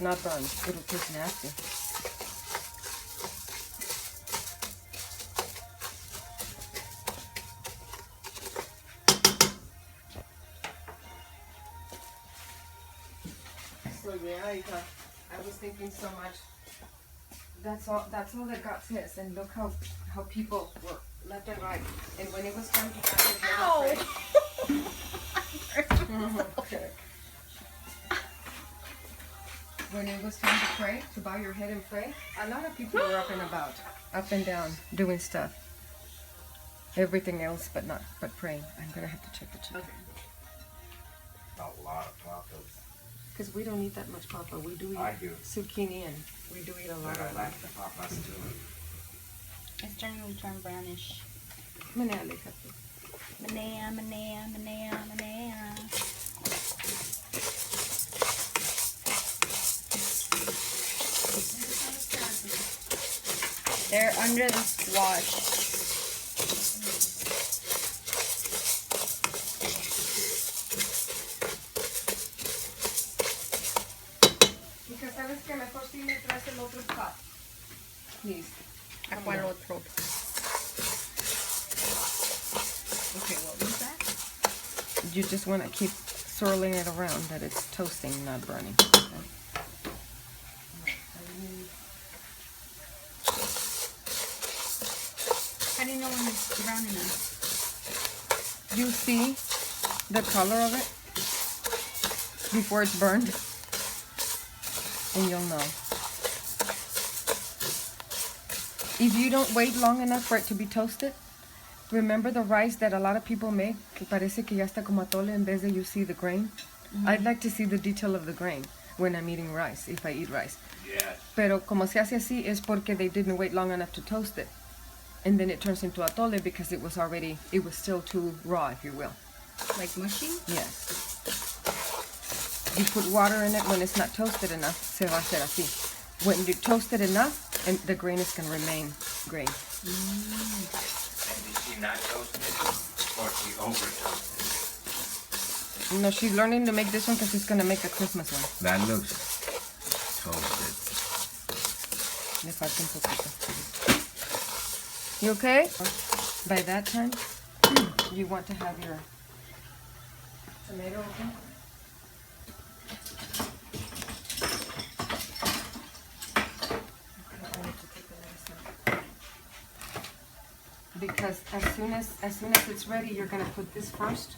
Not burned. It'll taste nasty. So yeah, I was thinking so much. That's all that God says. And look how people were left and right. And when it was time to pray, okay. When it was time to pray, to bow your head and pray, a lot of people were up and about, up and down, doing stuff. Everything else but praying. I'm gonna have to check the chicken. A lot of papas. Because we don't eat that much papa. We do eat zucchini and we do eat a lot But I of like the papas too. It's starting to turn brownish. Manea, aléjate. Manea, manea, manea, manea. They're under the squash. Because sabes que mejor si me traes el otro pot. Please. ¿A cuál otro? Okay, what was that? You just want to keep swirling it around that it's toasting, not burning. Okay. How do you know when it's brown enough? You see the color of it before it's burned, and you'll know. If you don't wait long enough for it to be toasted, remember the rice that a lot of people make, que parece que ya está como atole en vez de you see the grain? I'd like to see the detail of the grain when I'm eating rice, if I eat rice. Yes. Pero como se hace así es porque they didn't wait long enough to toast it. And then it turns into atole because it was still too raw, if you will. Like mushy? Yes. You put water in it when it's not toasted enough, se va a hacer así. When you toast it enough, and the grain is going to remain green. And did she not toast it? Or she over toasted No, she's learning to make this one because she's going to make a Christmas one. it? That looks toasted. Le falta un poquito. You okay? By that time, you want to have your tomato open. Because as soon as it's ready, you're gonna put this first,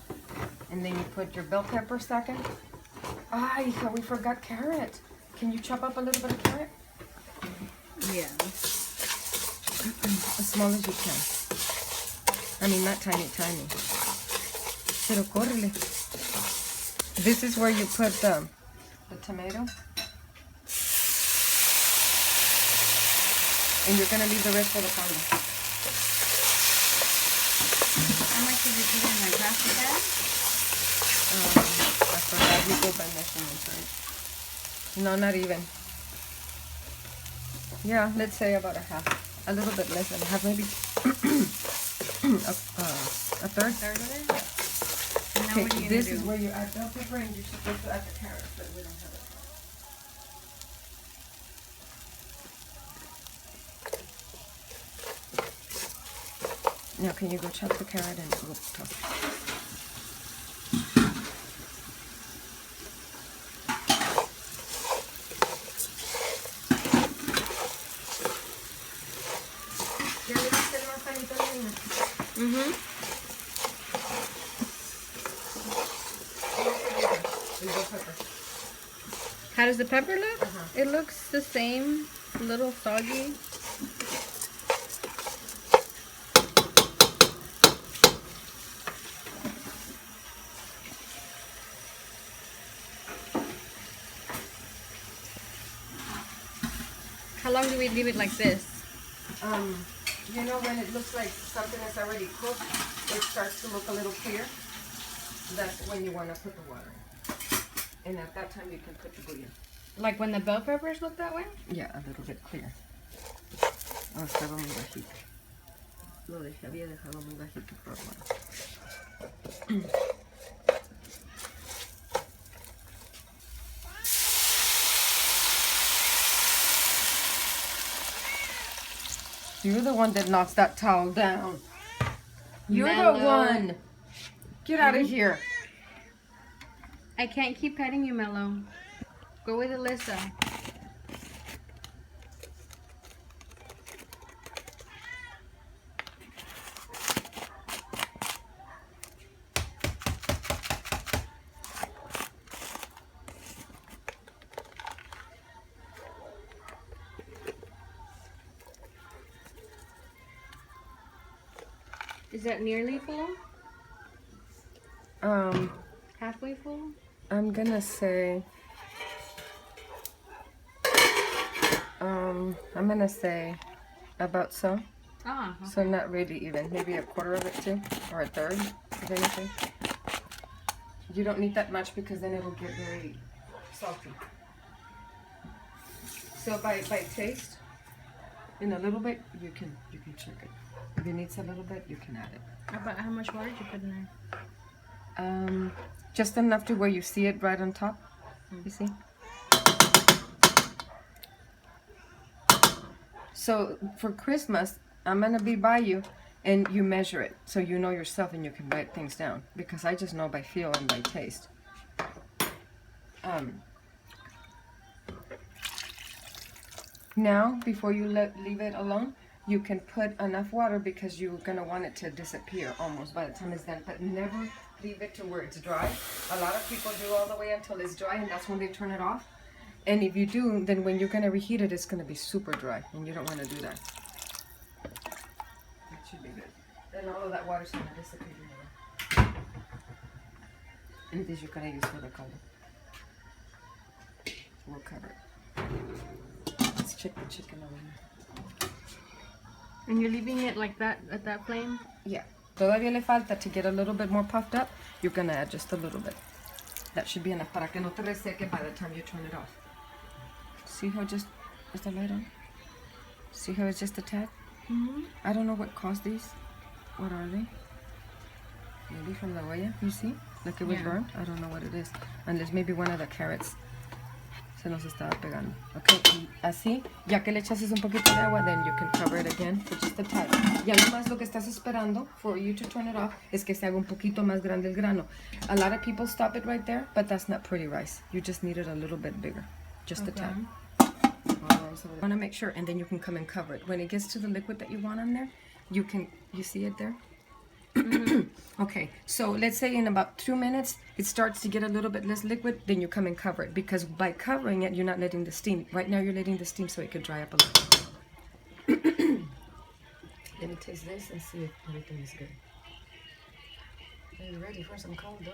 and then you put your bell pepper second. Ah, hija, we forgot carrot. Can you chop up a little bit of carrot? Yeah. As small as you can. I mean, not tiny, tiny. Pero córrele. This is where you put the tomato. And you're gonna leave the rest for the caldo. How much did you put in my pasta bag? I forgot you go by measurements, right? No, not even. Yeah, let's say about a half. A little bit less than a half, maybe. a third? Third of it? And now Okay, what are you this gonna is do? where you add bell pepper and you're supposed to add the carrots, but we don't have it. Now, can you go chop the carrot and go toss it? Mm-hmm. How does the pepper look? It looks the same, a little soggy. How long do we leave it like this? You know, when it looks like something is already cooked, it starts to look a little clear. That's when you want to put the water in. And at that time, you can put the bouillon. Like when the bell peppers look that way? Yeah, a little bit clear. Oh, estaba muy bajito. Lo dejé, había dejado muy bajito por a while. You're the one that knocks that towel down. You're the Mellow. one. Get out of here. I can't keep petting you, Mellow. Go with Alyssa. Is that nearly full? Halfway full? I'm gonna say, I'm gonna say about so. Ah, So not really even. Maybe a quarter of it too, or a third, if anything. You don't need that much because then it'll get very salty. So by taste, in a little bit, you can check it. If it needs a little bit, you can add it. About how much water did you put in there? Just enough to where you see it right on top. You see? So for Christmas, I'm gonna be by you, and you measure it so you know yourself and you can write things down. Because I just know by feel and by taste. Now, before you leave it alone, you can put enough water because you're gonna want it to disappear almost by the time it's done. But never leave it to where it's dry. A lot of people do all the way until it's dry, and that's when they turn it off. And if you do, then when you're gonna reheat it, it's gonna be super dry, and you don't want to do that. That should be good. Then all of that water's gonna disappear. And this you're gonna use for the color. We'll cover it. Let's check the chicken over here. And you're leaving it like that at that flame? Yeah. Todavía le falta to get a little bit more puffed up. You're gonna add just a little bit. That should be enough para que no te reseque by the time you turn it off. See how just is the light on? See how it's just a tad? Mm-hmm. I don't know what caused these. What are they? Maybe from the olla. You see? Like it was Yeah. burnt. I don't know what it is. Unless maybe one of the carrots se nos estaba pegando. Okay, y así, ya que le echas un poquito de agua, then you can cover it again for just a tad. Ya nomás lo que estás esperando for you to turn it off es que se haga un poquito más grande el grano. A lot of people stop it right there, but that's not pretty rice. You just need it a little bit bigger. Just a tad. Want to make sure, and then you can come and cover it. When it gets to the liquid that you want on there, you see it there? Okay, so let's say in about 2 minutes it starts to get a little bit less liquid, then you come and cover it, because by covering it you're not letting the steam. Right now you're letting the steam so it could dry up a little. Let me taste this and see if everything is good. Are you ready for some cold dough?